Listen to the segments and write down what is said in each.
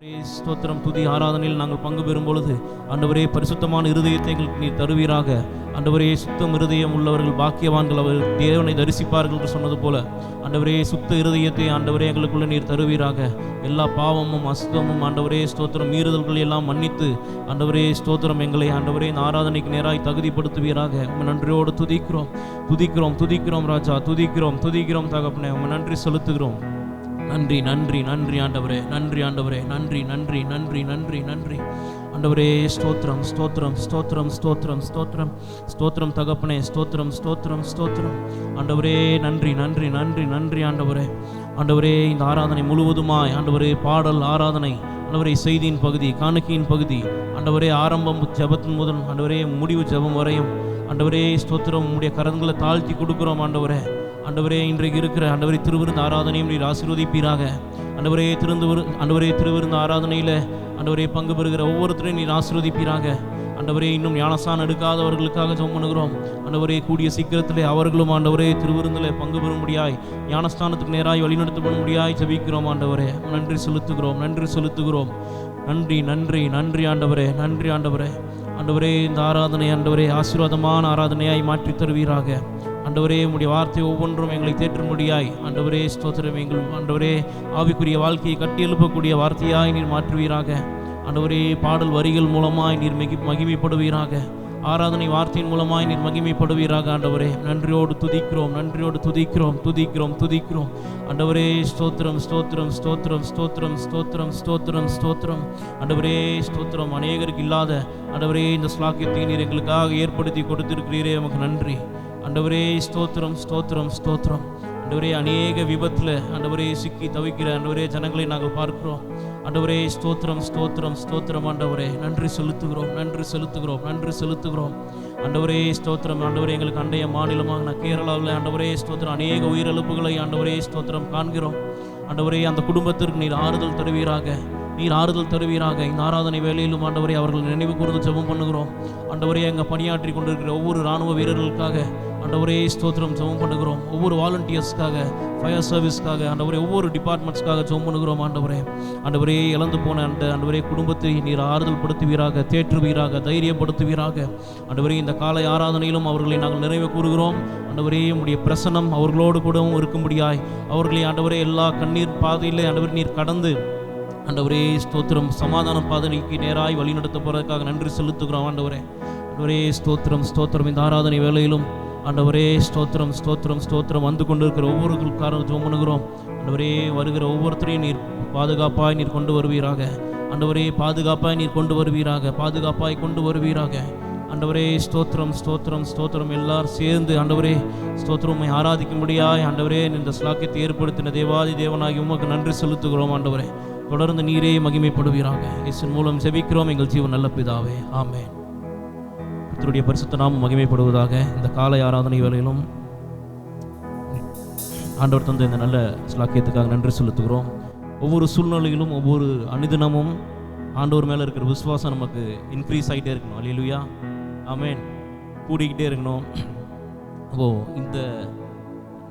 ஸ்தோத்திரம். துதி ஆராதனையில் நாங்கள் பங்கு பெறும் பொழுது ஆண்டவரே பரிசுத்தமான இருதயத்தை எங்களுக்கு நீர் தருவீராக. ஆண்டவரே சுத்தம் இருதயம் உள்ளவர்கள் பாக்கியவான்கள், அவர் தேவனை தரிசிப்பார்கள் என்று சொன்னது போல ஆண்டவரே சுத்த இருதயத்தை ஆண்டவரே எங்களுக்குள்ள நீர் தருவீராக. எல்லா பாவமும் அசுத்தமும் ஆண்டவரே ஸ்தோத்திரம் மீறுதல்கள் எல்லாம் மன்னித்து ஆண்டவரே ஸ்தோத்திரம் எங்களை ஆண்டவரே இந்த ஆராதனைக்கு நேராய் தகுதிப்படுத்துவீராக. உங்கள் நன்றியோடு துதிக்கிறோம் துதிக்கிறோம் துதிக்கிறோம் ராஜா, துதிக்கிறோம் துதிக்கிறோம் தகப்பனே. உங்கள் நன்றி செலுத்துகிறோம். நன்றி நன்றி நன்றி ஆண்டவரே, நன்றி ஆண்டவரே, நன்றி நன்றி நன்றி நன்றி நன்றி ஆண்டவரே. ஸ்தோத்திரம் ஸ்தோத்திரம் ஸ்தோத்திரம் ஸ்தோத்திரம் ஸ்தோத்திரம் ஸ்தோத்திரம் தகப்பனே, ஸ்தோத்திரம் ஸ்தோத்திரம் ஸ்தோத்திரம் ஆண்டவரே. நன்றி நன்றி நன்றி நன்றி ஆண்டவரே. ஆண்டவரே இந்த ஆராதனை முழுவதுமாய் ஆண்டவரே பாடல் ஆராதனை ஆண்டவரே செய்தியின் பகுதி காணிக்கையின் பகுதி ஆண்டவரே ஆரம்பம் ஜெபத்தின் முதல் ஆண்டவரே முடிவு ஜெபம் வரையும் ஆண்டவரே ஸ்தோத்திரம் உம்முடைய கரங்களை தாழ்த்தி கொடுக்கிறோம் ஆண்டவரே. ஆண்டவரே இன்றைக்கு இருக்கிற ஆண்டவரே திருவிருந்த ஆராதனையும் நீர் ஆசீர்வதிப்பீராக. ஆண்டவரே திருவிருந்த ஆராதனையில் ஆண்டவரே பங்கு பெறுகிற ஒவ்வொருத்தரையும் நீர் ஆசீர்வதிப்பீராக. ஆண்டவரே இன்னும் ஞானஸ்தானம் எடுக்காதவர்களுக்காக ஜெபம் பண்ணுகிறோம். ஆண்டவரே கூடிய சீக்கிரத்திலே அவர்களும் ஆண்டவரே திருவிருந்தில் பங்கு பெறும்படியாய் ஞானஸ்தானத்துக்கு நேராய் வழிநடத்தப்படும்படியாய் ஜெபிக்கிறோம் ஆண்டவரே. நன்றி செலுத்துகிறோம் நன்றி செலுத்துகிறோம். நன்றி நன்றி நன்றி ஆண்டவரே, நன்றி ஆண்டவரே. ஆண்டவரே இந்த ஆராதனை ஆண்டவரே ஆசீர்வாதமான ஆராதனையாய் மாற்றி தருவீராக. ஆண்டவரே உம்முடைய வார்த்தை ஒவ்வொன்றும் எங்களை தேற்றும்படியாய் ஆண்டவரே ஸ்தோத்திரம் எங்கள் ஆண்டவரே ஆவிக்குரிய வாழ்க்கையை கட்டி எழுப்பக்கூடிய வார்த்தையாய் நீர் மாற்றுவீராக. ஆண்டவரே பாடல் வரிகள் மூலமாய் நீர் மகிமைப்படுவீராக. ஆராதனை வார்த்தையின் மூலமாய் நீர் மகிமைப்படுவீராக. ஆண்டவரே நன்றியோடு துதிக்கிறோம் நன்றியோடு துதிக்கிறோம் துதிக்கிறோம் துதிக்கிறோம் ஆண்டவரே. ஸ்தோத்திரம் ஸ்தோத்திரம் ஸ்தோத்திரம் ஸ்தோத்திரம் ஸ்தோத்திரம் ஸ்தோத்திரம் ஸ்தோத்திரம் ஆண்டவரே ஸ்தோத்திரம். அநேகருக்கு இல்லாத ஆண்டவரே இந்த ஸ்லாக்கியத்தை நீர் எங்களுக்காக ஏற்படுத்தி கொடுத்திருக்கிறீரே, உமக்கு நன்றி ஆண்டவரே. ஸ்தோத்திரம் ஸ்தோத்திரம் ஸ்தோத்திரம் ஆண்டவரே. அநேக விபத்தில் ஆண்டவரே சிக்கி தவிக்கிற ஆண்டவரே ஜனங்களை நாங்கள் பார்க்கிறோம் ஆண்டவரே. ஸ்தோத்திரம் ஸ்தோத்திரம் ஸ்தோத்திரம் ஆண்டவரே. நன்றி செலுத்துகிறோம் நன்றி செலுத்துகிறோம் நன்றி செலுத்துகிறோம் ஆண்டவரே. ஸ்தோத்திரம் ஆண்டவரே. எங்களுக்கு அண்டைய மாநிலமாக நான் கேரளாவில் ஆண்டவரே ஸ்தோத்திரம் அநேக உயிரிழப்புகளை ஆண்டவரே ஸ்தோத்திரம் காண்கிறோம் ஆண்டவரே. அந்த குடும்பத்திற்கு நீர் ஆறுதல் தருவீராக, நீர் ஆறுதல் தருவீராக. இந்த ஆராதனை வேலையிலும் ஆண்டவரே அவர்கள் நினைவு கூர்ந்து ஜெபம் பண்ணுகிறோம் ஆண்டவரே. அங்கே பணியாற்றி கொண்டிருக்கிற ஒவ்வொரு இராணுவ வீரர்களுக்காக ஆண்டவரே ஸ்தோத்திரம் ஜெபம் பண்ணுகிறோம். ஒவ்வொரு வாலண்டியர்ஸ்க்காக, ஃபயர் சர்வீஸ்க்காக ஆண்டவரே ஒவ்வொரு டிபார்ட்மெண்ட்ஸ்க்காக ஜெபம் பண்ணுகிறோம் ஆண்டவரே. ஆண்டவரே இழந்து போன ஆண்டவரே குடும்பத்தை நீர் ஆறுதல் படுத்துவீராக, தேற்றுவீராக, தைரியப்படுத்துவீராக ஆண்டவரே. இந்த காலை ஆராதனையிலும் அவர்களை நாங்கள் நிறைவு கூறுகிறோம் ஆண்டவரே. உம்முடைய பிரசன்னம் அவர்களோடு கூடவும் இருக்கும்படியாய் அவர்களை ஆண்டவரே எல்லா கண்ணீர் பாதையிலே ஆண்டவரே நீர் கடந்து ஆண்டவரே ஸ்தோத்திரம் சமாதான பாதனைக்கு நேராய் வழி நடத்த போகிறதுக்காக நன்றி செலுத்துகிறோம் ஆண்டவரே. ஆண்டவரே ஸ்தோத்திரம் ஸ்தோத்திரம். இந்த ஆராதனை வேளையிலும் ஆண்டவரே ஸ்தோத்திரம் ஸ்தோத்திரம் ஸ்தோத்திரம் வந்து கொண்டிருக்கிற ஒவ்வொருக்காரங்க ஜெபம் பண்ணுகிறோம் ஆண்டவரே. வருகிற ஒவ்வொருத்தரையும் நீர் பாதுகாப்பாய் நீர் கொண்டு வருவீராக ஆண்டவரே. பாதுகாப்பாய் நீர் கொண்டு வருவீராக, பாதுகாப்பாய் கொண்டு வருவீராக ஆண்டவரே. ஸ்தோத்திரம் ஸ்தோத்திரம் ஸ்தோத்திரம். எல்லாரும் சேர்ந்து ஆண்டவரே ஸ்தோத்திரம் உம்மை ஆராதிக்கும்படியாய் ஆண்டவரே இந்த ஸ்லாக்கியத்தை ஏற்படுத்தின தேவாதி தேவனாகி உமக்கு நன்றி செலுத்துகிறோம் ஆண்டவரே. தொடர்ந்து நீரே மகிமைப்படுவீராக. இயேசுவின் மூலம் ஜெபிக்கிறோம் எங்கள் ஜீவன் நல்ல பிதாவே, ஆமென். கர்த்தருடைய பரிசுத்த நாமம் மகிமைப்படுவதாக. இந்த காலை ஆராதனை வேளையிலும் ஆண்டவர் தந்த இந்த நல்ல ஸ்லாக்கியத்துக்காக நன்றி செலுத்துகிறோம். ஒவ்வொரு சூழ்நிலையிலும் ஒவ்வொரு அனுதினமும் ஆண்டவர் மேலே இருக்கிற விசுவாசம் நமக்கு இன்க்ரீஸ் ஆகிட்டே இருக்கணும். அல்லேலூயா, ஆமென். கூடிக்கிட்டே இருக்கணும். இந்த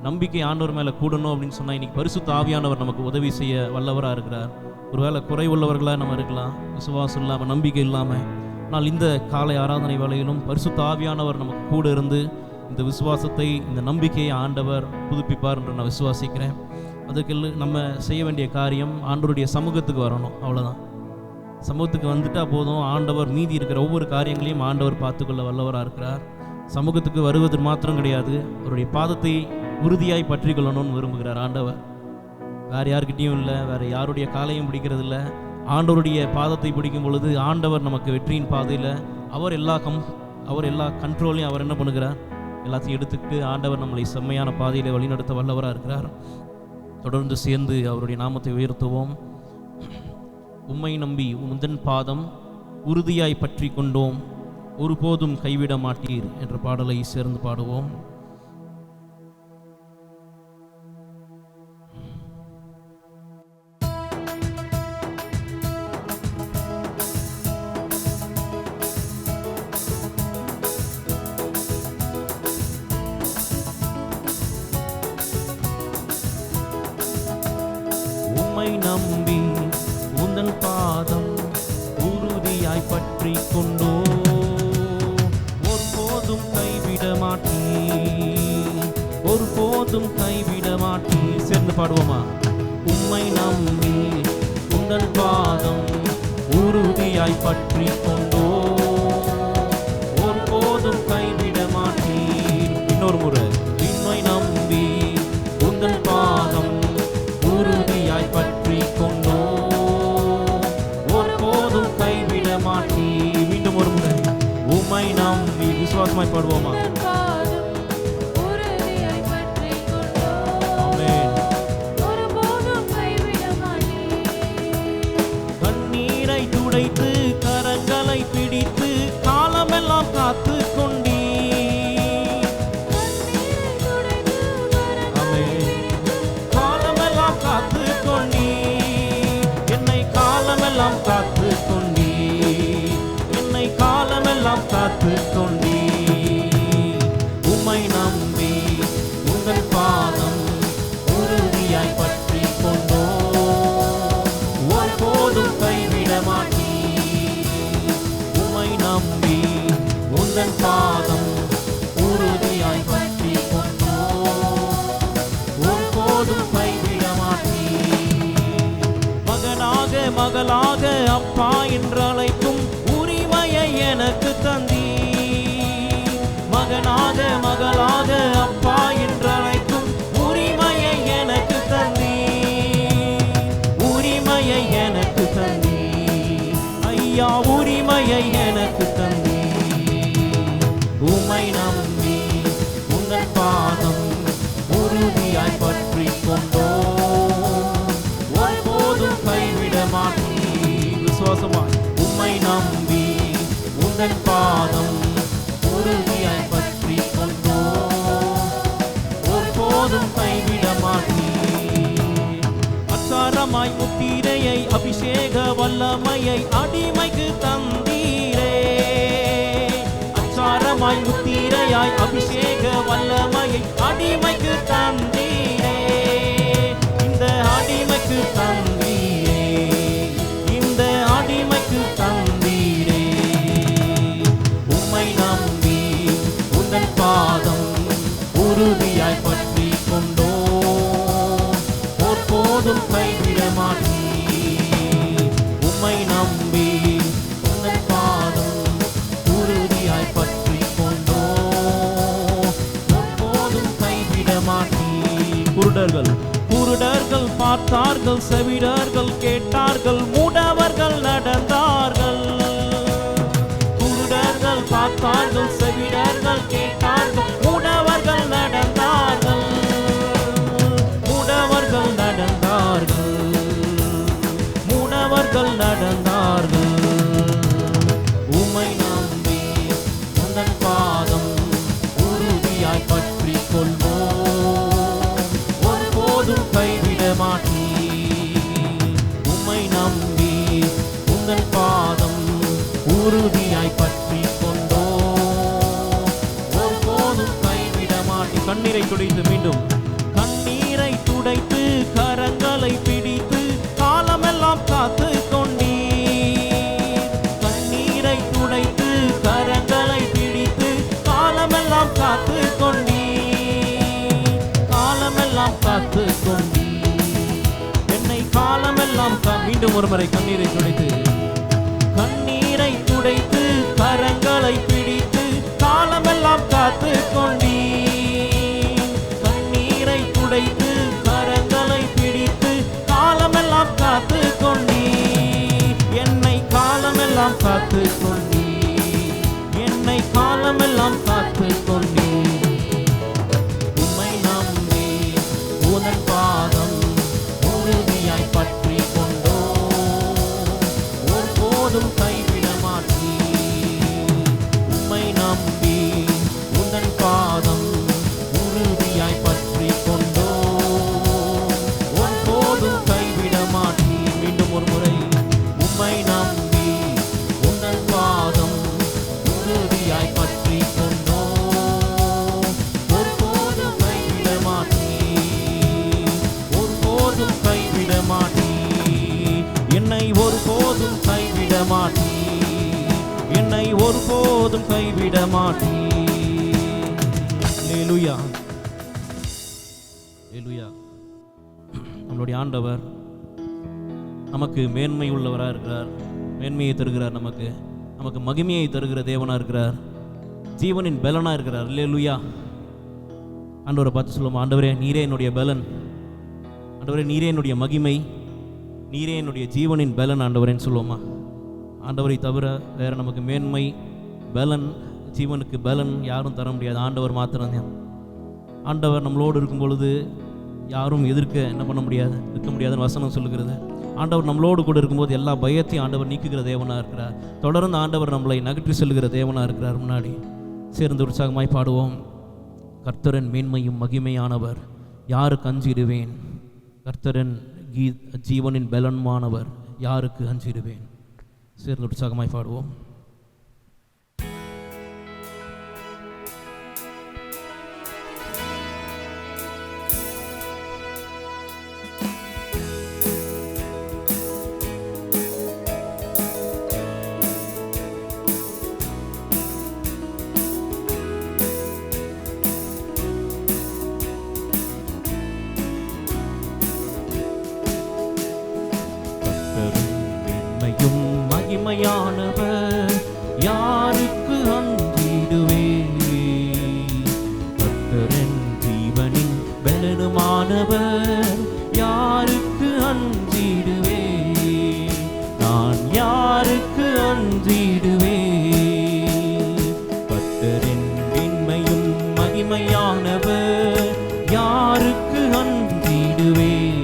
நம்பிக்கை ஆண்டவர் மேலே கூடணும் அப்படின்னு சொன்னால் இன்றைக்கி பரிசுத்த ஆவியானவர் நமக்கு உதவி செய்ய வல்லவராக இருக்கிறார். ஒருவேளை குறைவுள்ளவர்களாக நம்ம இருக்கலாம், விசுவாசம் இல்லாமல் நம்பிக்கை இல்லாமல். ஆனால் இந்த காலை ஆராதனை வேளையிலும் பரிசுத்த ஆவியானவர் நமக்கு கூட இருந்து இந்த விசுவாசத்தை இந்த நம்பிக்கையை ஆண்டவர் புதுப்பிப்பார் என்று நான் விசுவாசிக்கிறேன். அதுக்கு நம்ம செய்ய வேண்டிய காரியம் ஆண்டவருடைய சமூகத்துக்கு வரணும், அவ்வளோதான். சமூகத்துக்கு வந்துட்டால் போதும். ஆண்டவர் மீதி இருக்கிற ஒவ்வொரு காரியங்களையும் ஆண்டவர் பார்த்துக்கொள்ள வல்லவராக இருக்கிறார். சமூகத்துக்கு வருவது மாத்திரம் கிடையாது, அவருடைய பாதத்தை உறுதியாய் பற்றி கொள்ளணும்னு விரும்புகிறார் ஆண்டவர். வேறு யாருக்கிட்டையும் இல்லை, வேறு யாருடைய காலையும் பிடிக்கிறது இல்லை. ஆண்டவருடைய பாதத்தை பிடிக்கும் பொழுது ஆண்டவர் நமக்கு வெற்றியின் பாதையில் அவர் எல்லா கண்ட்ரோலையும் அவர் என்ன பண்ணுகிறார், எல்லாத்தையும் எடுத்துக்கிட்டு ஆண்டவர் நம்மளை செம்மையான பாதையில் வழிநடத்த வல்லவராக இருக்கிறார். தொடர்ந்து சேர்ந்து அவருடைய நாமத்தை உயர்த்துவோம். உம்மை நம்பி உந்தன் பாதம் உறுதியாய் பற்றி கொண்டோம், ஒருபோதும் கைவிட மாட்டீர் என்ற பாடலை சேர்ந்து பாடுவோம். உம்மை நம்பி உந்தன் பற்றி கொண்டோ ஒருபோதும் கைவிட மாட்டீர், ஒருபோதும் கைவிட மாட்டீர். சேர்ந்து பாடுவோமா? உம்மை நம்பி உந்தன் பாதம் உறுதியாய் பற்றி கொண்டோ ஒருபோதும் கைவிட மாட்டீர். இன்னொரு முறை. உம்மை நம்பி உந்தன் பாதம் உறுதியாய் பற்றி கொண்டோ ஒருபோதும் கைவிட மாட்டீர். மீண்டும் ஒரு முறை. உம்மை நம்பி விசுவாசமாய் பாடுவோமா? கண்ணீரை துடைத்து கரங்களை பிடித்து காலமெல்லாம் காத்து கொண்டீர். காலமெல்லாம் காத்து கொண்டீர், என்னை காலமெல்லாம் காத்து கொண்டீர், என்னை காலமெல்லாம் காத்து கொண்டீர். உம்மை நம்பி உங்கள் பாதம் உறுதியாய் பற்றி கொண்டோ ஒருபோதும் கைவிட மாட்டீர். உம்மை நம்பி உந்தன் பாதம் உறுதியாய் பற்றி கொண்டோ ஒருபோதும் கைவிட மாட்டீர். மகனாக மகளாக அப்பா என்று அழைக்கும் உரிமையை எனக்கு தந்தீர். மகனாக மகளாக அப்பா என்று அழைக்கும் உரிமையை எனக்கு தந்தீர், உரிமையை எனக்கு தந்தீர் ஐயா, உரிமையை எனக்கு தந்தீர். உம்மை நம்பி உங்கள் பாதம் உறுதியாய் பற்றி கொண்டோ ஒருபோதும் கைவிட மாட்டீர். விசுவாசமாய். உம்மை நம்பி உங்கள் பாதம் உறுதியாய் பற்றி கொண்டோ ஒருபோதும் கைவிட மாட்டீர். அச்சாரமாய் முத்திரையை அபிஷேக வல்லமையை அடிமைக்கு தந்தீரே. அச்சாரமாய் முத்திரையாய் அபிஷேக வல்லமையை அடிமைக்கு தந்தீரே. இந்த அடிமைக்கு தந்தீரே, இந்த அடிமைக்கு தந்தீரே. உம்மை நம்பி உந்தன் பாதம் உறுதியாய் பற்றி கொண்டோ ஒருபோதும் கைவிட மாட்டீர். உம்மை நம்பி உந்தன் பாதம் உறுதியாய் பற்றி கொண்டோ ஒருபோதும் கைவிட மாட்டீர். குருடர்கள் குருடர்கள் பார்த்தார்கள், செவிடர்கள் கேட்டார்கள், மூடவர்கள் நடந்தார்கள். குருடர்கள் பார்த்தார்கள், செவிடர்கள் கேட்டார்கள், மூடவர்கள் நடந்தார்கள், மூடவர்கள் நடந்தார்கள், மூடவர்கள் நடந்தார்கள். உம்மை நம்பி உந்தன் பாதம் உறுதியாய் பற்றி கொள்வோ ஒருபோதும் கைவிட மாட்டீர். உம்மை நம்பி உந்தன் பாதம் உறுதியாய் பற்றி கொண்டோ ஒருபோதும் கைவிட மாட்டீர். கண்ணீரை துடைத்து மீண்டும். கண்ணீரை துடைத்து கரங்களை பிடித்து காலமெல்லாம் காத்து கொண்டீர். கண்ணீரை துடைத்து கரங்களை பிடித்து காலமெல்லாம் காத்து கொண்டீர், காலமெல்லாம் காத்து கொண்டீர், என்னை காலமெல்லாம் மீண்டும் ஒரு முறை. கண்ணீரை துடைத்து கண்ணீரை துடைத்து கரங்களை பிடித்து காலமெல்லாம் காத்து கொண்டீர். கண்ணீரை துடைத்து கரங்களை பிடித்து காலமெல்லாம் காத்து கொண்டீர், என்னை காலமெல்லாம் காத்து கொண்டீர், என்னை காலமெல்லாம் காத்து கொண்டீர். உம்மை நம்பி உந்தன் பாதம் உறுதியாய் பற்றி கொண்டோ ஒருபோதும் கைவிட மாட்டீர். உம்மை நம்பி உந்தன் பாதம் உறுதியாய் பற்றி கொண்டோ ஒருபோதும் கைவிட மாட்டீர். மீண்டும் ஒரு முறை. உம்மை நம்பி உந்தன் பாதம் ஒருபோதும் கைவிட மாட்டீர். அல்லேலூயா, அல்லேலூயா. நம்மளுடைய ஆண்டவர் நமக்கு மேன்மை உள்ளவராக இருக்கிறார், மேன்மையை தருகிறார், நமக்கு மகிமையை தருகிற தேவனாக இருக்கிறார், ஜீவனின் பலனாக இருக்கிறார். அல்லேலூயா. ஆண்டவரை பார்த்து சொல்லுவோம், ஆண்டவரே நீரே என்னுடைய பலன், ஆண்டவரே நீரே என்னுடைய மகிமை, நீரே என்னுடைய ஜீவனின் பலன் ஆண்டவரேன்னு சொல்லுவோமா? ஆண்டவரை தவிர வேறு நமக்கு மேன்மை, பலன், ஜீவனுக்கு பலன் யாரும் தர முடியாது, ஆண்டவர் மாத்திரம்தான். ஆண்டவர் நம்மளோடு இருக்கும் பொழுது யாரும் எதிர்க்க என்ன பண்ண முடியாது, இருக்க முடியாதுன்னு வசனம் சொல்லுகிறது. ஆண்டவர் நம்மளோடு கூட இருக்கும்போது எல்லா பயத்தையும் ஆண்டவர் நீக்குகிற தேவனாக இருக்கிறார். தொடர்ந்து ஆண்டவர் நம்மளை நகற்றி செல்கிற தேவனாக இருக்கிறார். முன்னாடி சேர்ந்து உற்சாகமாய் பாடுவோம். கர்த்தரின் மேன்மையும் மகிமையானவர், யாருக்கு அஞ்சிடுவேன்? கர்த்தரின் ஜீவனின் பலன்மானவர், யாருக்கு அஞ்சிடுவேன்? சேர்ந்து உற்சாகமாய் பாடுவோம். மகிமையானவர், யாருக்கு அஞ்சிடுவேன்? கர்த்தரின் ஜீவனின் பலனுமானவர், யாருக்கு அஞ்சிடுவேன்? நான் யாருக்கு அஞ்சிடுவேன்? கர்த்தரின் மேன்மையும் மகிமையானவர், யாருக்கு அஞ்சிடுவேன்?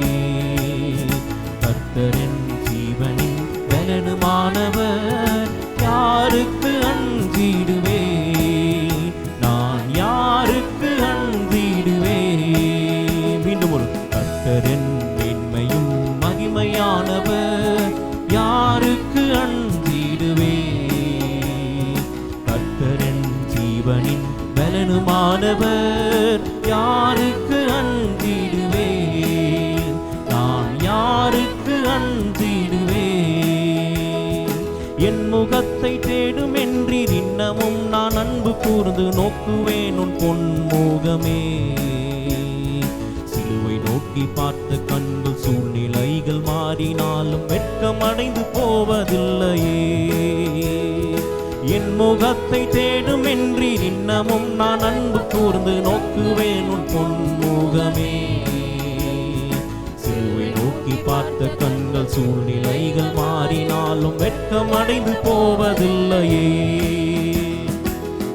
கர்த்தரின் ஜீவனின் பலனுமானவர், யாருக்கு அஞ்சிடுவேன்? நான் யாருக்கு அஞ்சிடுவேன்? மீண்டும் ஒரு கர்த்தரின் மேன்மையும் மகிமையானவர், யாருக்கு அஞ்சிடுவேன்? கர்த்தரின் ஜீவனின் பலனுமானவர், யாருக்கு அஞ்சிடுவேன்? நான் யாருக்கு அஞ்சிடுவேன்? என் முகத்தை தேடும் என்றீர், இன்னமும் நான் அன்பு கூர்ந்து நோக்குவேன் உன் பொன்முகமே. சிலுவை நோக்கி பார்த்த கண்கள் சூழ்நிலைகள் மாறினாலும் வெட்கம் அடைந்து போவதில்லையே. என் முகத்தை தேடும் என்றீர், இன்னமும் நான் அன்பு கூர்ந்து நோக்குவேன் உன் பொன்முகமே. சிலுவை நோக்கி பார்த்த கண்கள் சூழ்நிலைகள் மாறினாலும் வெட்கம் அடைந்து போவதில்லையே.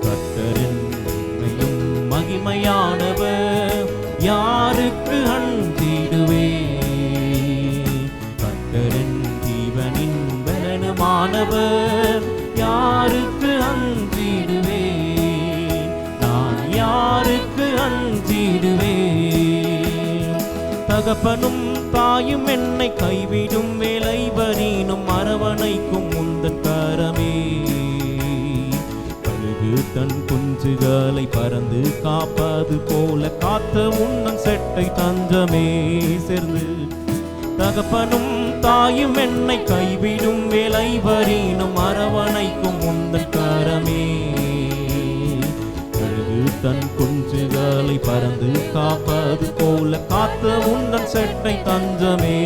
கர்த்தரின் மேன்மையும் மகிமையானவர், யாருக்கு அஞ்சிடுவேன்? கர்த்தரின் ஜீவனின் பலனுமானவர், யாருக்கு அஞ்சிடுவேன்? நான் யாருக்கு அஞ்சிடுவேன்? தகப்பனும் தாயும் என்னை கைவிடும் வேலை வரீனும் அரவணைக்கும் முந்தன் கரமே. கழுகு தன் குஞ்சுகளை பறந்து காப்பது போல காத்த உன்னன் செட்டை தஞ்சமே. சேர்ந்து தகப்பனும் தாயும் என்னை கைவிடும் வேலை வரீனும் அரவணைக்கும் முந்தன் கரமே. தன் குஞ்சுகளை பறந்து காப்பது போல காத்த உந்தன் செட்டை தஞ்சமே.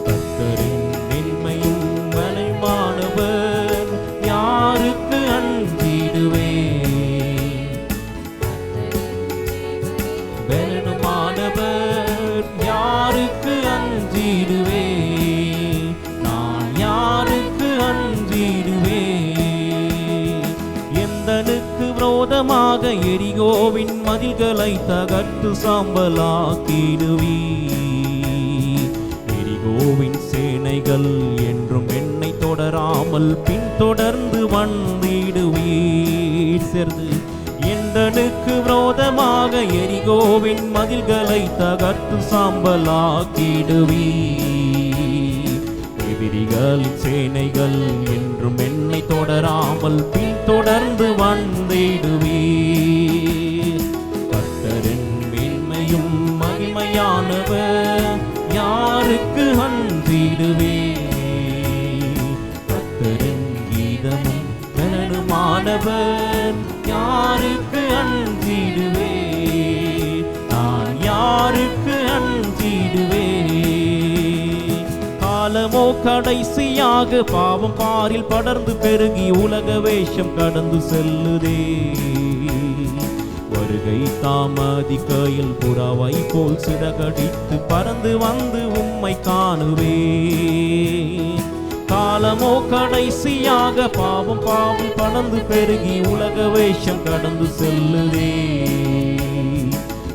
கர்த்தரின் மேன்மையும் மகிமையானவர், யாருக்கு அஞ்சிடுவேன்? பலனுமானவர், யாருக்கு அஞ்சிடுவேன்? நான் யாருக்கு அஞ்சிடுவேன்? எந்தனுக்கு விரோதமாக எரிகோவின் மதில்களை தகர்த்து சாம்பலாக்கிடுவீர். எரிகோவின் சேனைகள் என்றும் என்னை தொடராமல் பின்தொடர்ந்து வந்திடுவீர். சேர்ந்து எந்தனுக்கு விரோதமாக எரிகோவின் மதில்களை தகர்த்து சாம்பலாக்கிடுவீர். எதிரிகளின் சேனைகள் என்றும் என்னை தொடராமல் பின்தொடர்ந்து வந்திடுவீர். கர்த்தரின் மேன்மையும் மகிமையானவர், யாருக்கு அஞ்சிடுவேன்? கர்த்தரின் கீதமும் மகிமையானவர், யாருக்கு அஞ்சிடுவேன், நான் யாருக்கு அஞ்சிடுவேன். காலமோ கடைசியாக பாவம் பாரில் படர்ந்து பெருகி உலக வேஷம் கடந்து செல்லுதே. வருகை தாமதிக்கையில் புறாவை போல் சிறகடித்து பறந்து வந்து உம்மை காணுவேன். காலமோ கடைசியாக பாவம் படர்ந்து பெருகி உலக வேஷம் கடந்து செல்லுதே.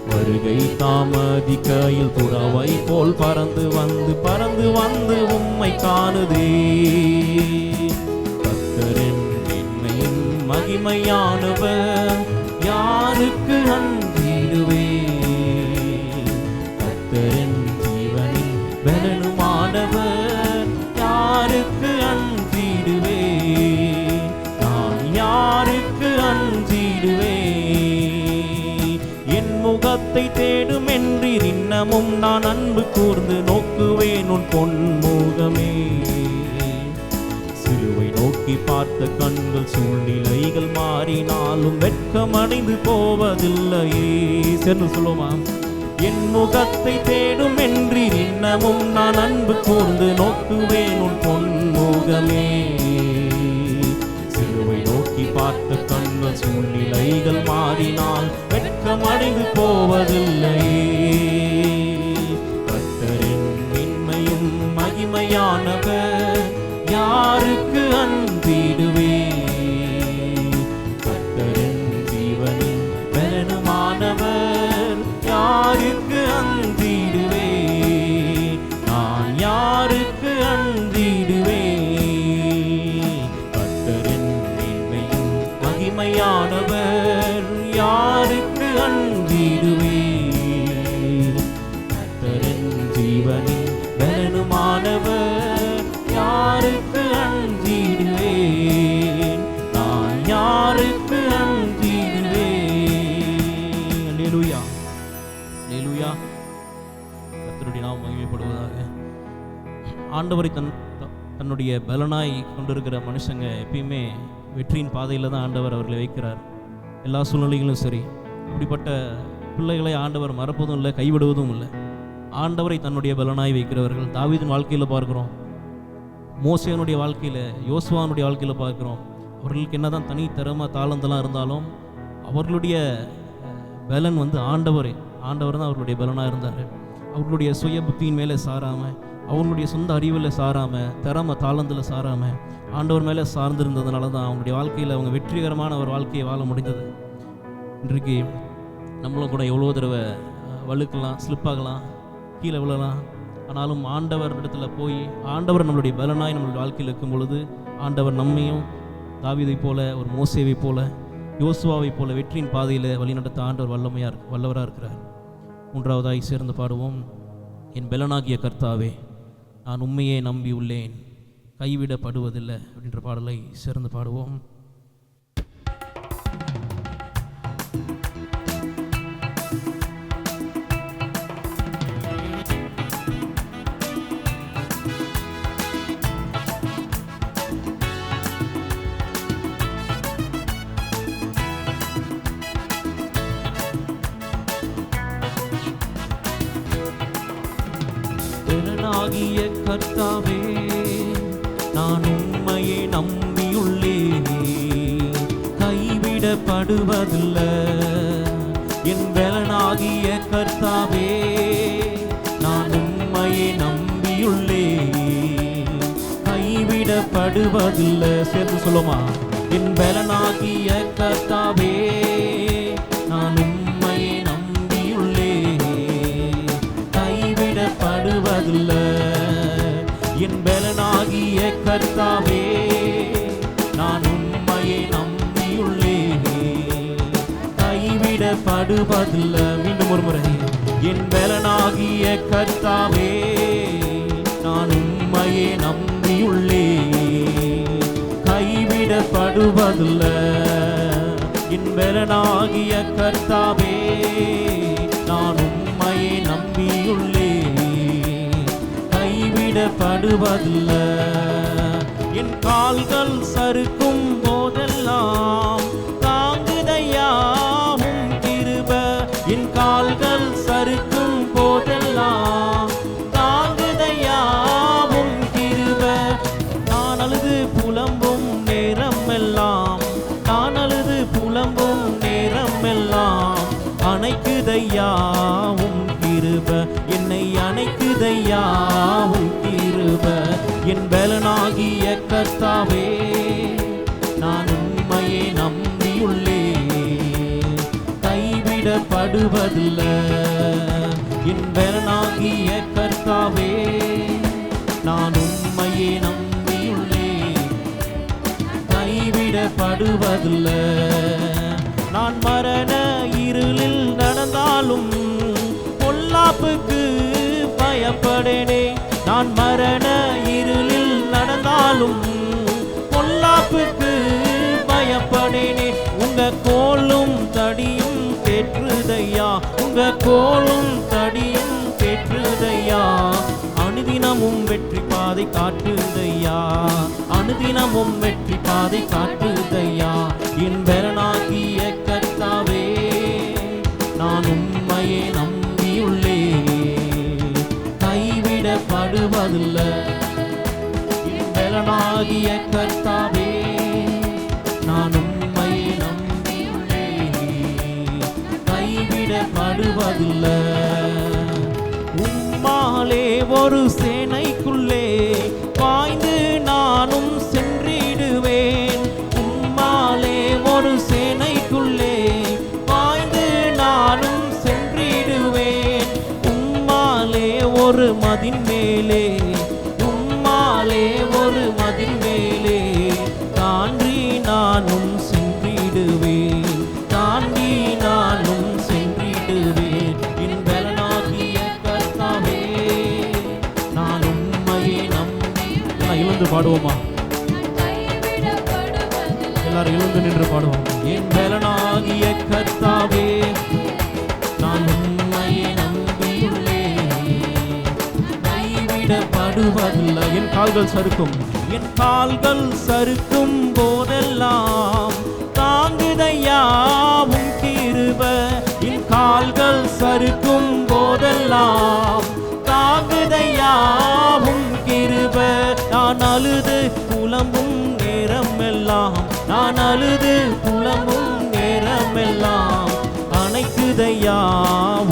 வருகை தாமதிக்கையில் புறாவை போல் பறந்து வந்து உம்மை காணுதே. கர்த்தரின் மேன்மையும் மகிமையானவர், யாருக்கு அஞ்சிடுவேன். கர்த்தரின் ஜீவனின் பலனுமானவர், யாருக்கு அஞ்சிடுவேன், நான் யாருக்கு அஞ்சிடுவேன். என் முகத்தை தேடும் என்றீர், இன்னமும் நான் அன்பு கூர்ந்து நோக்குவேன் உன் பொன்முகமே. சிலுவை நோக்கி பார்த்த கண்கள் சூழ்நிலைகள் மாறினாலும் வெட்கம் அடைந்து போவதில்லையே. சேர்ந்து சொல்லுமா, என் முகத்தை தேடும் என்றீர், இன்னமும் நான் அன்பு கூர்ந்து நோக்குவேன் உன் பொன்முகமே. சிலுவை நோக்கி பார்த்த கண்கள் சூழ்நிலைகள் மாறினால் வெட்கம் அடைந்து போவதில்லையே. கர்த்தரின் மேன்மையும் மகிமையானவர், யாருக்கு அஞ்சிடுவேன். கர்த்தரின் ஜீவனின் பலனுமானவர், யாருக்கு அஞ்சிடுவேன், நான் யாருக்கு அஞ்சிடுவேன். கர்த்தரின் மேன்மையும் மகிமையானவர், யாருக்கு அஞ்சிடுவேன். கர்த்தரின் ஜீவனின் பலனுமானவர், யாருக்கு அஞ்சிடுவேன், நான் யாருக்கு அஞ்சிடுவேன். அல்லேலூயா, அல்லேலூயா. கர்த்தருடைய நாமம் மகிமைப்படுவதாக. ஆண்டவரை தன்னுடைய பலனாய் கொண்டிருக்கிற மனுஷங்க எப்பயுமே வெற்றியின் பாதையில் தான் ஆண்டவர் அவர்களை வைக்கிறார். எல்லா சூழ்நிலைகளும் சரி. அப்படிப்பட்ட பிள்ளைகளை ஆண்டவர் மறப்பதும் இல்லை, கைவிடுவதும் இல்லை. ஆண்டவரை தன்னுடைய பலனாய் வைக்கிறவர்கள் தாவீதின் வாழ்க்கையில் பார்க்குறோம், மோசேனுடைய வாழ்க்கையில், யோசுவானுடைய வாழ்க்கையில் பார்க்குறோம். அவர்களுக்கு என்னதான் தனி திறமை தாளந்தெல்லாம் இருந்தாலும் அவர்களுடைய பலன் வந்து ஆண்டவர் தான் அவர்களுடைய பலனாக இருந்தார். அவர்களுடைய சுய புத்தியின் மேலே சாராமல், அவங்களுடைய சொந்த அறிவில் சாராமல், திறமை தாளந்தில் சாராமல் ஆண்டவர் மேலே சார்ந்திருந்ததுனால தான் அவங்களுடைய வாழ்க்கையில் அவங்க வெற்றிகரமான ஒரு வாழ்க்கையை வாழ முடிந்தது. இன்றைக்கு நம்மளும் கூட எவ்வளோ தடவை வழுக்கலாம், ஸ்லிப்பாகலாம், கீழே விழலாம். ஆனாலும் ஆண்டவர் இடத்துல போய் ஆண்டவர் நம்மளுடைய பலனாய் நம்மளுடைய வாழ்க்கையில் இருக்கும் பொழுது ஆண்டவர் நம்மையும் தாவீதை போல, ஒரு மோசேவை போல, யோசுவாவை போல வெற்றியின் பாதையில் வழிநடத்த ஆண்டவர் வல்லவராக இருக்கிறார். மூன்றாவதாய் சேர்ந்து பாடுவோம். என் பலனாகிய கர்த்தாவே, நான் உண்மையே நம்பி உள்ளேன், கைவிடப்படுவதில்லை அப்படின்ற பாடலை சேர்ந்து பாடுவோம். பலனாகிய கர்த்தாவே, நான் உம்மையே நம்பியுள்ளேன், கைவிடப்படுவதில்லை. என் பலனாகிய கர்த்தாவே, நான் உம்மையே நம்பியுள்ளேன், கைவிடப்படுவதில்லை. சேர்ந்து சொல்லுமா, என் பலனாகிய கர்த்தாவே, நான் உம்மையே நம்பியுள்ளேன், கைவிடப்படுவதில்லை. என் பலனாகிய கர்த்தாவே, நான் உம்மையே நம்பியுள்ளேன், கைவிடப்படுவதில்லை. மீண்டும் ஒரு முறை. என் பலனாகிய கர்த்தாவே, நான் உம்மையே நம்பியுள்ளேன், கைவிடப்படுவதில்லை. என் பலனாகிய கர்த்தாவே, நான் உம்மையே நம்பியுள்ளேன், கைவிடப்படுவதில்லை. என் கால்கள் சறுக்கும் போதெல்லாம் என் பலனாகிய கர்த்தாவே, நான் உம்மையே நம்பியுள்ளேன், கைவிடப்படுவதில்லை. என் பலனாகிய கர்த்தாவே, நான் உம்மையே நம்பியுள்ளேன், கைவிடப்படுவதில்லை. நான் மரண இருளில் நடந்தாலும் பொல்லாப்புக்கு பயப்படேனே. நான் மரண இருளில் நடந்தாலும் பொல்லாப்புக்கு பயப்படேனே. உங்க கோலும் தடியும் தேற்றுதையா, உங்க கோலும் தடியும் தேற்றுதையா. அனுதினமும் வெற்றி பாதை காட்டுதையா, அனுதினமும் வெற்றி பாதை காட்டுதையா. என் பலனாகிய கர்த்தாவே, நான் உம்மையே நம்பியுள்ளேன், கைவிடப்படுவதில்லை. என் பலனாகிய கர்த்தாவே, நான் உம்மையே நம்பியுள்ளேன், கைவிடப்படுவதில்லை. உம்மாலே ஒரு சேனைக்குள்ளே பாய்ந்து நானும் சென்றிடுவேன். உம்மாலே ஒரு சேனைக்குள்ளே பாய்ந்து நானும் சென்றிடுவேன். உம்மாலே ஒரு மதின் மேலே, உம்மாலே ஒரு மதின் மேலே தாண்டி நானும் சென்றிடுவேன், தாண்டி நானும் சென்றிடுவேன். என் பலனாகிய கர்த்தாவே, நான் உம்மையே நம்பி. எழுந்து பாடுவோமா? எல்லாரும் எழுந்து நின்று பாடுவோம். என் பலனாகிய கர்த்தாவே, நான் உம்மையே நம்பியுள்ளேன், கைவிடப்படுவதில்லை. என் கால்கள் சறுக்கும், என் கால்கள் சறுக்கும் போதெல்லாம் தாங்குதையா உம் கிருபை. என் கால்கள் சறுக்கும் போதெல்லாம் தாங்குதையா உம் கிருபை. நான் அழுது புலம்பும் நேரமெல்லாம், நான் அழுது புலம்பும் நேரமெல்லாம் அணைக்குதையா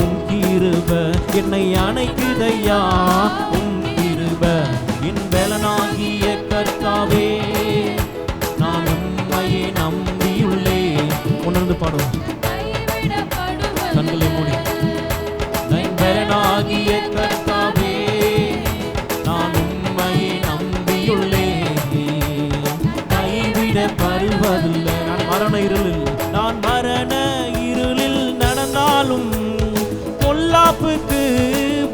உம் கிருபை, என்னை அணைக்குதையா உம் கிருபை. என் பலனாகிய கர்த்தாவே, நான் உம்மையே நம்பியுள்ளேன். உணர்ந்து பாடுவோம், கண்களை மூடி. என் பலனாகிய கர்த்தாவே, நான் உம்மையே நம்பியுள்ளேன், கைவிடப்படுவதில்லை. நான் மரண இருளில், நான் மரண இருளில் நடந்தாலும் பொல்லாப்புக்கு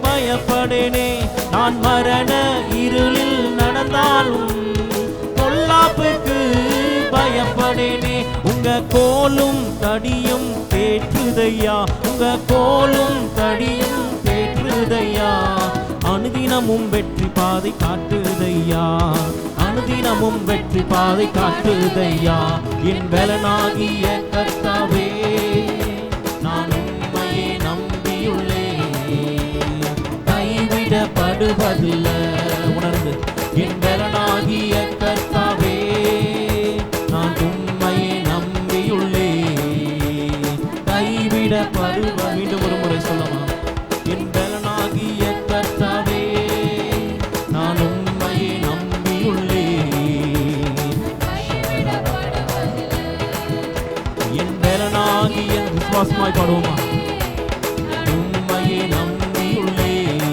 பயப்படேனே. நான் மரண இருளில் நடந்தாலும் பொல்லாப்புக்கு பயப்படேனே. உங்க கோலும் தடியும் தேற்றுதையா, உங்க கோலும் தடியும் தேற்றுதையா. அனுதினமும் வெற்றி பாதை காட்டுதையா, அனுதினமும் வெற்றி பாதை காட்டுதையா. என் பலனாகிய கர்த்தாவே, நான் உம்மையே நம்பியுள்ளேன், கைவிடப்படுவதில்லை. உணர்ந்து, என் பலனாகிய கர்த்தாவே, நான் உம்மையே நம்பியுள்ளேன், கைவிடப்படுவ. மீண்டும் ஒரு முறை சொல்லலாம். என் பலனாகிய கர்த்தாவே, நான் உம்மையே நம்பியுள்ளேன், என் பலனாகிய. விசுவாசமாய் பாடுவோமா? உம்மையே நம்பியுள்ளேன்,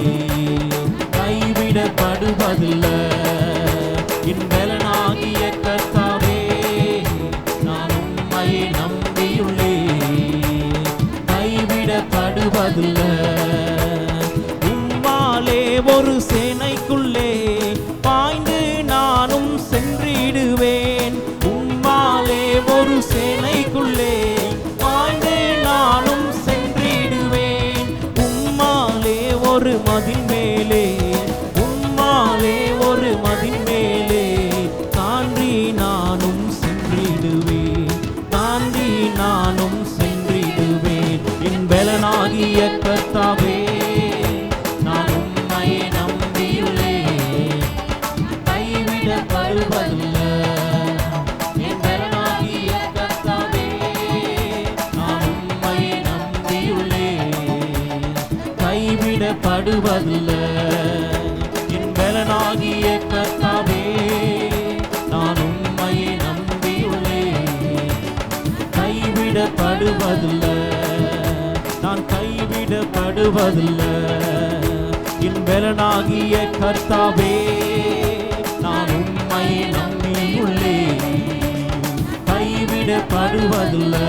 கைவிடப்படுவதில்லை. என் பலனாகிய கர்த்தாவே, நான் உம்மையே நம்பியுள்ளேன், கைவிடப்படுவதில்லை. உம்மாலே ஒரு சேனைக்குள்ளே பாய்ந்து நானும் சென்றிடுவேன். உம்மாலே ஒரு சேனைக்குள்ளே பாய்ந்து நானும் சென்றிடுவேன். உம்மாலே ஒரு மதின் மேலே, உம்மாலே ஒரு மதின் மேலே தாண்டி நானும் சென்றிடுவேன், தாண்டி நானும் சென்றிடுவேன். என் பலனாகிய கர்த்தாவே, நான் உம்மையே நம்பியுள்ளேன், கைவிடப்படுவதில்லை. என் பலனாகிய கர்த்தாவே, நான் உம்மையே நம்பியுள்ளேன், கைவிடப்படுவதில்லை. என் பலனாகிய கர்த்தாவே, படுவதில்லை. என் பலனாகிய கர்த்தாவே, நான் உம்மை நம்பியுள்ளேன். கைவிடப்படுவதில்லை,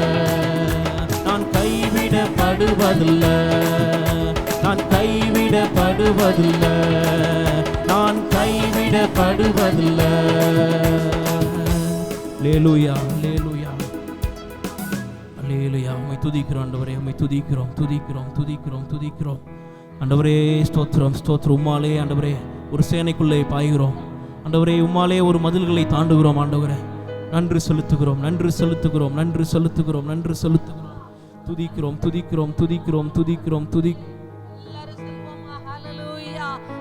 நான் கைவிடப்படுவதில்லை, நான் கைவிடப்படுவதில்லை, நான் கைவிடப்படுவதில்லை. அல்லேலூயா, அல்லேலூயா, அல்லேலூயா. உம்மை துதிக்கிறோம் ஆண்டவரே, உம்மை துதிக்கிறோம், துதிக்கிறோம், துதிக்கிறோம், துதிக்கிறோம் ஆண்டவரே. ஸ்தோத்திரம், ஸ்தோத்திரம். உம்மாலே ஆண்டவரே ஒரு சேனைக்குள்ளே பாய்கிறோம் ஆண்டவரே. உம்மாலே ஒரு மதில்களை தாண்டுகிறோம் ஆண்டவரே. நன்றி செலுத்துகிறோம், நன்றி செலுத்துகிறோம், நன்றி செலுத்துகிறோம், நன்றி செலுத்துகிறோம். துதிக்கிறோம், துதிக்கிறோம், துதிக்கிறோம், துதிக்கிறோம்,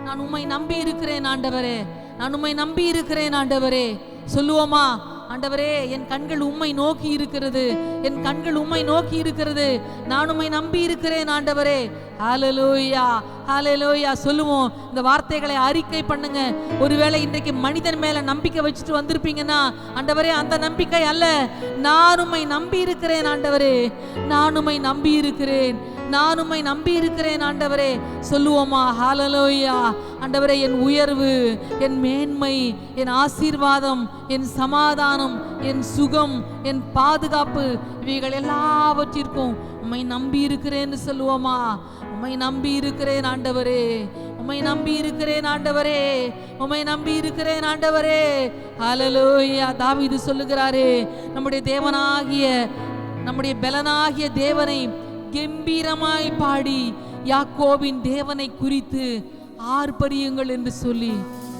நான் உம்மை நம்பி இருக்கிறேன் ஆண்டவரே, நான் உம்மை நம்பி இருக்கிறேன் ஆண்டவரே. சொல்லுவோமா? ஆண்டவரே, என் கண்கள் உம்மை நோக்கி இருக்கிறது, என் கண்கள் உம்மை நோக்கி இருக்கிறது, நான் உம்மை நம்பி இருக்கிறேன் ஆண்டவரே. ஹல்லேலூயா, ஹல்லேலூயா. சொல்லுவோம், இந்த வார்த்தைகளை அறிக்கை பண்ணுங்க. ஒருவேளை இன்றைக்கு மனிதன் மேல நம்பிக்கை வச்சுட்டு வந்திருப்பீங்கன்னா, ஆண்டவரே அந்த நம்பிக்கை அல்ல, நான் உம்மை நம்பி இருக்கிறேன் ஆண்டவரே, நான் உம்மை நம்பி இருக்கிறேன், நான் உம்மை நம்பி இருக்கிறேன் ஆண்டவரே. சொல்லுவோமா? ஹல்லேலூயா. ஆண்டவரே, என் உயர்வு, என் மேன்மை, என் ஆசீர்வாதம், என் சமாதானம், என் சுகம், என் பாதுகாப்பு, இவைகள் எல்லாவற்றிற்கும் உம்மை நம்பி இருக்கிறேன்னு சொல்லுவோமா? உம்மை நம்பி இருக்கிறேன் ஆண்டவரே, உம்மை நம்பி இருக்கிறேன் ஆண்டவரே, உம்மை நம்பி இருக்கிறேன் ஆண்டவரே. ஹல்லேலூயா. தாவீது சொல்லுகிறாரே, நம்முடைய தேவனாகிய, நம்முடைய பலனாகிய தேவனை கம்பீரமாய் பாடி யாக்கோபின் தேவனை குறித்து ஆர்ப்பரியுங்கள் என்று சொல்லி.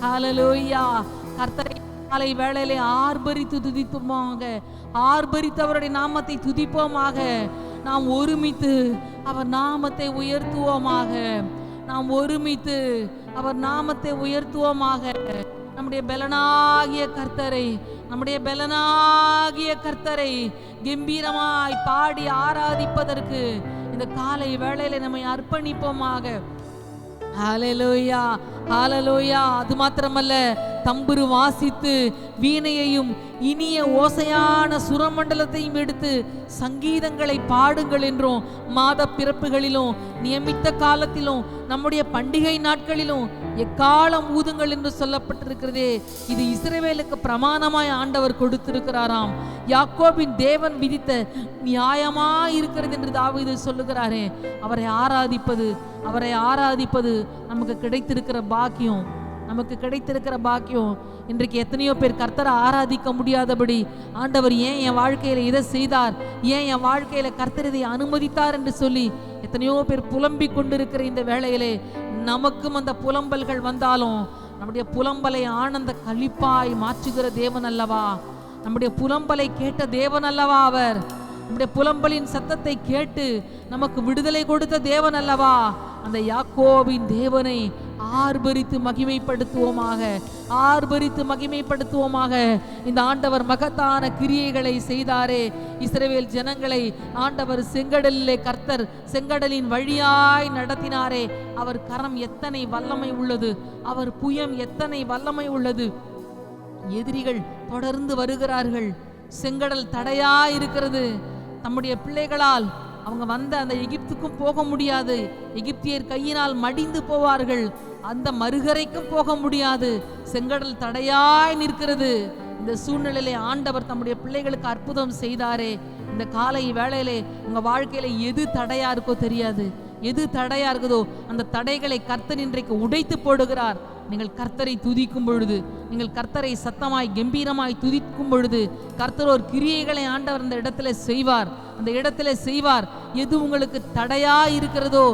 ஹல்லேலூயா. கர்த்தரை காலை வேளையிலே ஆர்ப்பரித்து துதிப்போமாக, ஆர்ப்பரித்து அவருடைய நாமத்தை துதிப்போமாக. நாம் ஒருமித்து அவர் நாமத்தை உயர்த்துவோமாக, நாம் ஒருமித்து அவர் நாமத்தை உயர்த்துவோமாக. நம்முடைய பலனாகிய கர்த்தரை, நம்முடைய பலனாகிய கர்த்தரை கம்பீரமாய் பாடி ஆராதிப்பதற்கு இந்த காலை வேளையில நம்மை அர்ப்பணிப்போமாக. ஹல்லேலூயா, ஹல்லேலூயா. அது மாத்திரமல்ல, தம்புரு வாசித்து வீணையையும் இனிய ஓசையான சுரமண்டலத்தையும் எடுத்து சங்கீதங்களை பாடுங்கள் என்றும், மாத பிறப்புகளிலும் நியமித்த காலத்திலும் நம்முடைய பண்டிகை நாட்களிலும் எக்காலம் ஊதுங்கள் என்று சொல்லப்பட்டிருக்கிறதே. இது இஸ்ரவேலுக்கு பிரமாணமாய் ஆண்டவர் கொடுத்திருக்கிறாராம். யாக்கோபின் தேவன் விதித்த நியாயமாய் இருக்கிறது என்று தாவீது சொல்லுகிறாரே. அவரை ஆராதிப்பது, அவரை ஆராதிப்பது நமக்கு கிடைத்திருக்கிற பாக்கியம், நமக்கு கிடைத்திருக்கிற பாக்கியம். இன்றைக்கு எத்தனையோ பேர் கர்த்தரை ஆராதிக்க முடியாதபடி, ஆண்டவர் ஏன் என் வாழ்க்கையில இதை செய்தார், ஏன் என் வாழ்க்கையில கர்த்தர் இதை அனுமதித்தார் என்று சொல்லி எத்தனையோ பேர் புலம்பிக் கொண்டிருக்கிற இந்த வேளையிலே, நமக்கும் அந்த புலம்பல்கள் வந்தாலும் நம்முடைய புலம்பலை ஆனந்த களிப்பாய் மாற்றுகிற தேவன் அல்லவா? நம்முடைய புலம்பலை கேட்ட தேவன் அல்லவா அவர்? நம்முடைய புலம்பலின் சத்தத்தை கேட்டு நமக்கு விடுதலை கொடுத்த தேவன் அல்லவா? அந்த யாக்கோபின் தேவனை ஆர்ப்பரித்து மகிமைப்படுத்துவோமாக, ஆர்ப்பரித்து மகிமைப்படுத்துவோமாக. இந்த ஆண்டவர் மகத்தான கிரியைகளை செய்தாரே. இஸ்ரவேல் ஜனங்களை ஆண்டவர் செங்கடலிலே கர்த்தர் செங்கடலின் வழியாய் நடத்தினாரே. அவர் கரம் எத்தனை வல்லமை உள்ளது, அவர் புயம் எத்தனை வல்லமை உள்ளது. எதிரிகள் தொடர்ந்து வருகிறார்கள், செங்கடல் தடையா இருக்கிறது. நம்முடைய பிள்ளைகளால் அவங்க வந்த அந்த எகிப்துக்கும் போக முடியாது, எகிப்தியர் கையினால் மடிந்து போவார்கள், அந்த மறுகரைக்கும் போக முடியாது, செங்கடல் தடையாய் நிற்கிறது. இந்த சூழ்நிலையிலே ஆண்டவர் தம்முடைய பிள்ளைகளுக்கு அற்புதம் செய்தாரே. இந்த காலை வேளையிலே உங்க வாழ்க்கையில எது தடையா இருக்கோ தெரியாது, எது தடையா இருக்குதோ அந்த தடைகளை கர்த்தர் இன்றைக்கு உடைத்து போடுகிறார். நீங்கள் கர்த்தரை துதிக்கும் பொழுது, நீங்கள் கர்த்தரை சத்தமாய் கம்பீரமாய் துதிக்கும் பொழுது கர்த்தர் ஒரு கிரியைகளை ஆண்டவர் அந்த இடத்துல செய்வார், அந்த இடத்துல செய்வார். எது உங்களுக்கு தடையா இருக்கிறதோ,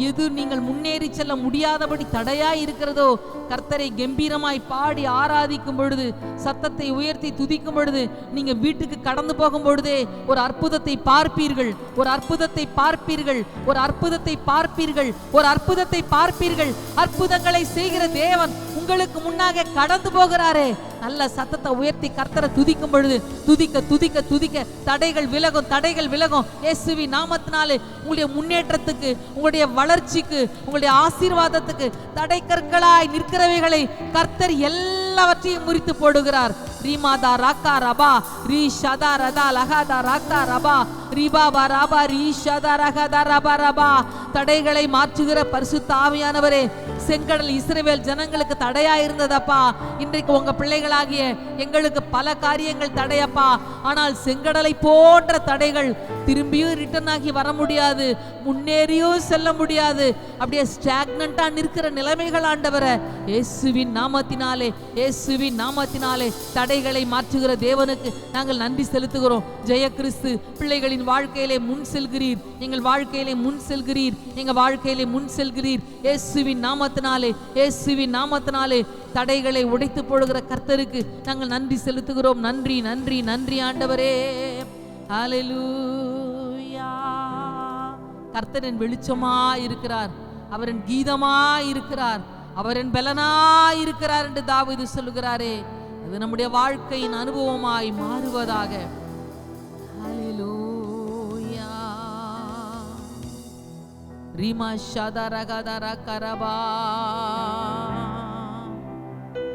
எது நீங்கள் முன்னேறி செல்ல முடியாதபடி தடையா இருக்கிறதோ, கர்த்தரை கம்பீரமாய் பாடி ஆராதிக்கும் பொழுது, சத்தத்தை உயர்த்தி துதிக்கும் பொழுது, நீங்க வீட்டுக்கு கடந்து போகும் பொழுதே ஒரு அற்புதத்தை பார்ப்பீர்கள், ஒரு அற்புதத்தை பார்ப்பீர்கள், ஒரு அற்புதத்தை பார்ப்பீர்கள், ஒரு அற்புதத்தை பார்ப்பீர்கள். அற்புதங்களை செய்கிற தேவன் உங்களுக்கு முன்னாக கடந்து போகிறாரே. நல்ல சத்தத்தை உயர்த்தி கர்த்தரை துதிக்கும் பொழுது, துதிக்க துதிக்க துதிக்க தடைகள் விலகும், தடைகள் விலகும். இயேசுவின் நாமத்தினாலே உங்களுடைய முன்னேற்றத்துக்கு, உங்களுடைய வளர்ச்சிக்கு, உங்களுடைய ஆசீர்வாதத்துக்கு தடை கற்களாய் நிற்கிறவைகளை கர்த்தர் எல்லாவற்றையும் முறித்து போடுகிறார். ரீமாதா ராக்கா ரபா, ரீ ஷதா ரதா லகாதா ராக்கா ரபா, ரிபா பராபா ரீஷதா ரகதா ரபா ரபா. தடைகளை மாற்றுகிற பரிசுத்த ஆவியானவரே, செங்கடல் இஸ்ரவேல் ஜனங்களுக்கு தடையா இருந்ததப்பா. இன்றைக்கு உங்க பிள்ளைகளாகிய எங்களுக்கு பல காரியங்கள் தடையப்பா. ஆனால் செங்கடலை போன்ற தடைகள் திரும்பியும் ரிட்டர்ன் ஆகி வர முடியாது, முன்னேறியும் செல்ல முடியாது. அப்படியே ஸ்டாக்னண்டா நிற்கிற நிலைமைகள் ஆண்டவரே, இயேசுவின் நாமத்தினாலே, இயேசுவின் நாமத்தினாலே தடைகளை மாற்றுகிற தேவனுக்கு நாங்கள் நன்றி செலுத்துகிறோம். ஜெய கிறிஸ்து பிள்ளைகளின் வாழ்க்கையிலே முன் செல்கிறீர், எங்கள் வாழ்க்கையிலே முன் செல்கிறீர், எங்க வாழ்க்கையிலே முன் செல்கிறீர். இயேசுவின் நாமத்தினாலே, இயேசுவின் நாமத்தினாலே தடைகளை உடைத்து போடுகிற கர்த்தருக்கு நாங்கள் நன்றி செலுத்துகிறோம். நன்றி நன்றி நன்றி ஆண்டவரே. ஹல்லேலூயா. கர்த்தரின் வெளிச்சமா இருக்கிறார், அவரின் கீதமா இருக்கிறார், அவரின் பலனா இருக்கிறார் என்று தாவீது சொல்லுகிறாரே, அது நம்முடைய வாழ்க்கையின் அனுபவமாய் மாறுவதாக. ஹல்லேலூயா. ரீமா ஷதரகதர கரபா.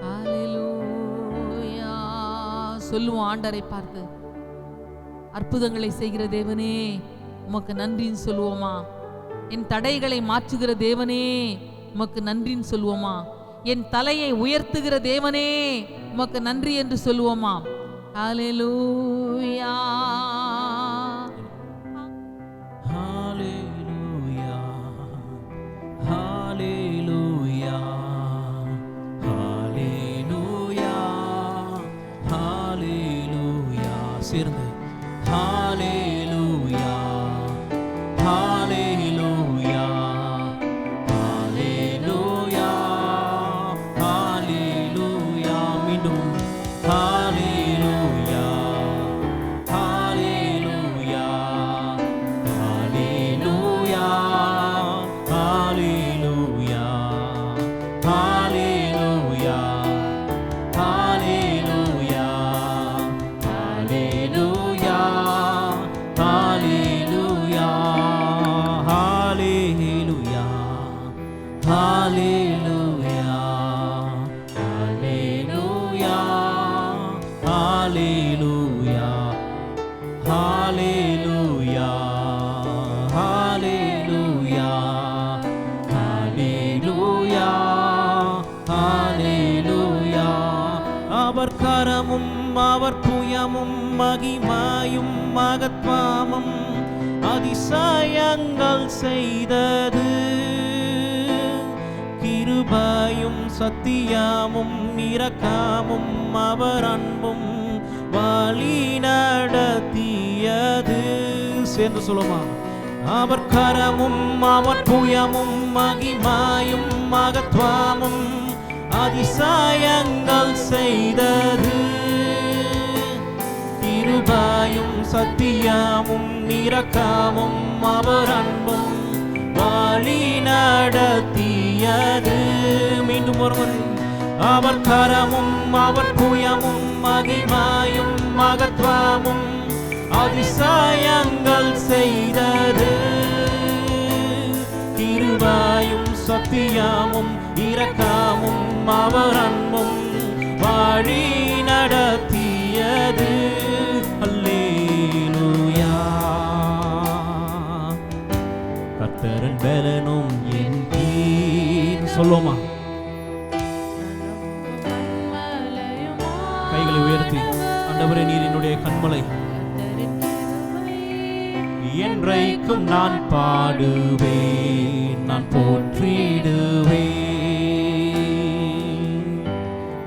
ஹல்லேலூயா. சொல்லுவோம் ஆண்டரை பார்த்து, அற்புதங்களை செய்கிற தேவனே உமக்கு நன்றின்னு சொல்லுவோமா? என் தடைகளை மாற்றுகிற தேவனே உமக்கு நன்றின்னு சொல்லுவோமா? என் தலையை உயர்த்துகிற தேவனே உமக்கு நன்றி என்று சொல்லுவோமா? ஹல்லேலூயா. ஹல்லேலூயா. ஹல்லேலூயா. ஹல்லேலூயா. ஹல்லேலூயா. சேர்ந்து ஹல்லேலூயா. ஹல்லேலூயா. ஹல்லேலூயா. ஹல்லேலூயா. மீண்டும் ஹல்லேலூயா. ஹல்லேலூயா. ஹல்லேலூயா. ஹல்லேலூயா. ஹல்லேலூயா. ஹல்லேலூயா. ஹல்லேலூயா. ஹல்லேலூயா. ஹல்லேலூயா. ஹல்லேலூயா. ஹல்லேலூயா. ஹல்லேலூயா. ஹல்லேலூயா. ஹல்லேலூயா. ஹல்லேலூயா. அவர் கரமும் அவர் புயமும் மகிமையும் மகத்வமும் அதிசயங்கள் செய்தது. கிருபையும் சத்தியமும் இரக்கமும் அவர் அன்பும் வழி நடத்தியது. சேர்ந்து சொல்லுமா? அவர் கரமும் அவர் புயமும் மகிமையும் மகத்வமும் அதிசயங்கள் செய்தது. கிருபையும் சத்தியமும் இரக்கமும் அவர் அன்பும் வழி நடத்தியது. மீண்டும் ஒருவர், அவர் கரமும் அவர் புயமும் மகிமையும் மகத்வமும் அதிசயங்கள் செய்தது. கிருபையும் சத்தியமும் இரக்கமும் அவர் அன்பும் வழி நடத்தியது. அல்லேலூயா. கர்த்தரின் பலனும் என் கீழ். சொல்லுமா? கைகளை உயர்த்தி, ஆண்டவரே நீர் என்னுடைய கண்மலை, என்றைக்கும் நான் பாடுவேன், நான் போற்றிடுவேன்.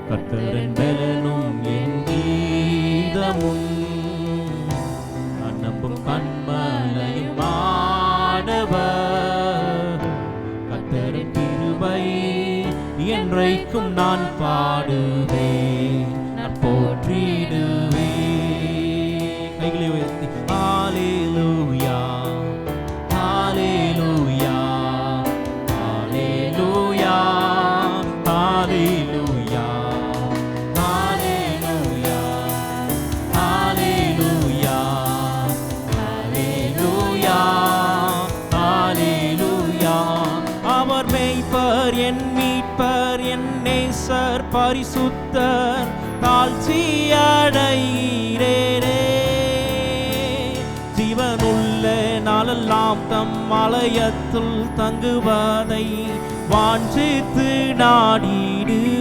கர்த்தரின் பலனும் என் கீதமும் நான் நம்பும் கண்மலையும் ஆண்டவர். கர்த்தரின் கிருபை என்றைக்கும் நான் பாடுவேன், நான் போற்றிடுவேன். கைகளை உயர்த்தி ஹல்லேலூயா. ஹல்லேலூயா. ஹல்லேலூயா. ஹல்லேலூயா. ஹல்லேலூயா. ஹல்லேலூயா. ஹல்லேலூயா. ஹல்லேலூயா. அவர் மேய்ப்பர், என் மீட்பர், என் நேசர், பரிசுத்தர், தாழ்ச்சி அடைகிறேனே. ஜீவனோ நாளெல்லாம் தம் ஆலயத்தில் தங்குவதை வாஞ்சித்து நாடிடுவேன்.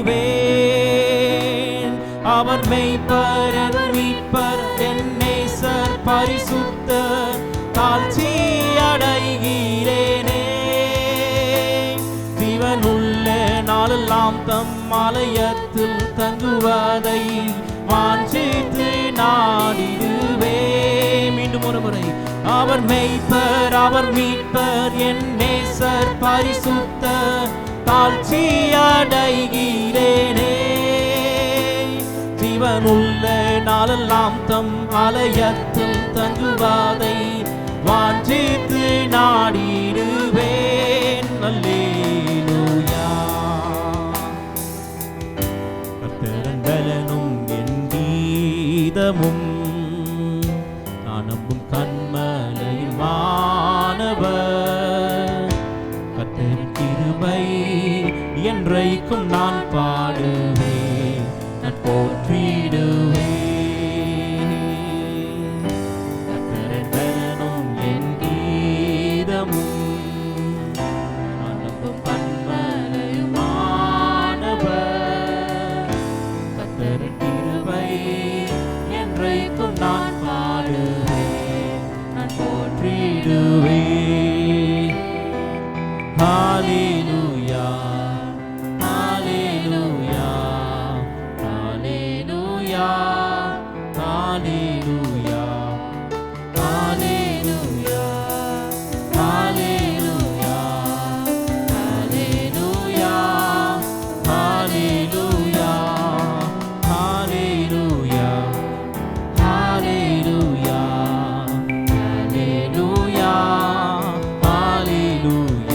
அவர் மெய்ப்பர் மீட்பர் என் நேசர் பரிசுத்தர் தாழ்ச்சி அடைகிறேனே. ஜீவனுள்ள நாளெல்லாம் தம் ஆலயத்தில் தங்குவதை வாஞ்சித்து நாடிடுவேன். மீண்டும் ஒரு முறை, அவர் மெய்ப்பர் அவர் மீட்பர் என் நேசர் பரிசுத்தர் தாழ்ச்சி அடைகிறேனே. ஜீவனுள்ள நாளெல்லாம் தம் ஆலயத்தில் தங்குவதை வாஞ்சித்து நாடிடுவேன். அல்லேலூயா. கர்த்தரின் பலனும் என் கீதமும் நான் நம்பும் கன்மலையின் வானவர். கர்த்தரின் கிருபை என்றைக்கும் நான் பாடுவேன், நான் போற்றிடுவேன். கர்த்தரின் பலனும் என் கீதமும் நான் நம்பும் கன்மலையின் வானவர். கர்த்தரின் கிருபை என்றைக்கும் நான் பாடுவேன், நான் போற்றிடுவேன். ஹalleluya, ஹalleluya, ஹalleluya, ஹalleluya, ஹalleluya, ஹalleluya, ஹalleluya, ஹalleluya, ஹalleluya, ஹalleluya, ஹalleluya,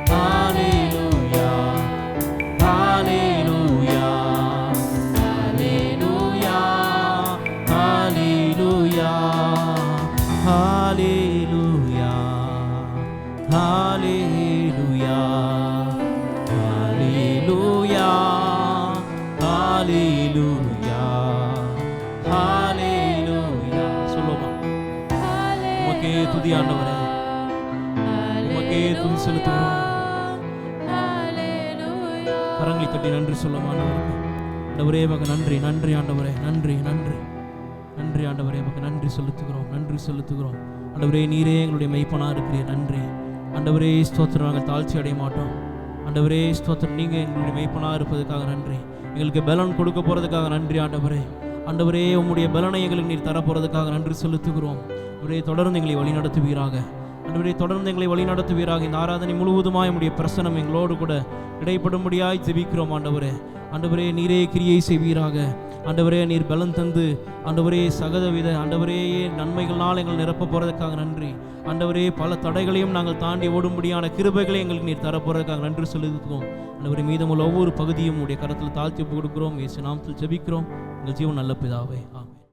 ஹalleluya, ஹalleluya, ஹalleluya, ஹalleluya, ஹalleluya, ஹalleluya, ஹalleluya, ஹalleluya, ஹalleluya. சொல்லுமா, உமக்கே துதி ஆண்டவரே, உமக்கே துதி செலுத்துகிறோம். கரங்களை தட்டி நன்றி சொல்லுமா ஆண்டவருக்கு. ஆண்டவரே மக நன்றி, நன்றி ஆண்டவரே, நன்றி நன்றி நன்றி ஆண்டவரே, மக நன்றி செலுத்துகிறோம், நன்றி செலுத்துகிறோம். ஆண்டவரே நீரே எங்களுடைய மெய்ப்பனா இருக்கிறீர், நன்றி ஆண்டவரே. ஸ்தோத்திரம், நாங்கள் தாழ்ச்சி அடைய மாட்டோம் ஆண்டவரே. ஸ்தோத்திரம், நீங்கள் எங்களுடைய மெய்ப்பனா இருப்பதற்காக நன்றி. எங்களுக்கு பலன் கொடுக்க போகிறதுக்காக நன்றி ஆண்டவரே. ஆண்டவரே உம்முடைய பலனை எங்களுக்கு நீர் தர போகிறதுக்காக நன்றி செலுத்துகிறோம். ஆண்டவரே தொடர்ந்து எங்களை வழிநடத்துவீராக. ஆண்டவரே தொடர்ந்து எங்களை வழிநடத்துவீராக. இந்த ஆராதனை முழுவதுமாய் உம்முடைய பிரசனம் எங்களோடு கூட இடைப்படும்படியாய் ஜெபிக்கிறோம் ஆண்டவரே. ஆண்டவரே நீரே கிரியை செய்வீராக. ஆண்டவரே நீர் பலன் தந்து ஆண்டவரே சகதவித ஆண்டவரே நன்மைகளால் எங்கள் நிரப்ப போகிறதுக்காக நன்றி ஆண்டவரே. பல தடைகளையும் நாங்கள் தாண்டி ஓடும்படியான கிருபைகளை எங்களுக்கு நீர் தரப்போறதுக்காக நன்றி செலுத்துவோம் ஆண்டவரே. மீதமுள்ள ஒவ்வொரு பகுதியும் உடைய கரத்தில் தாழ்த்தி கொடுக்கிறோம். இயேசு நாமத்தில் ஜெபிக்கிறோம் எங்கள் ஜீவன் நல்ல பிதாவே.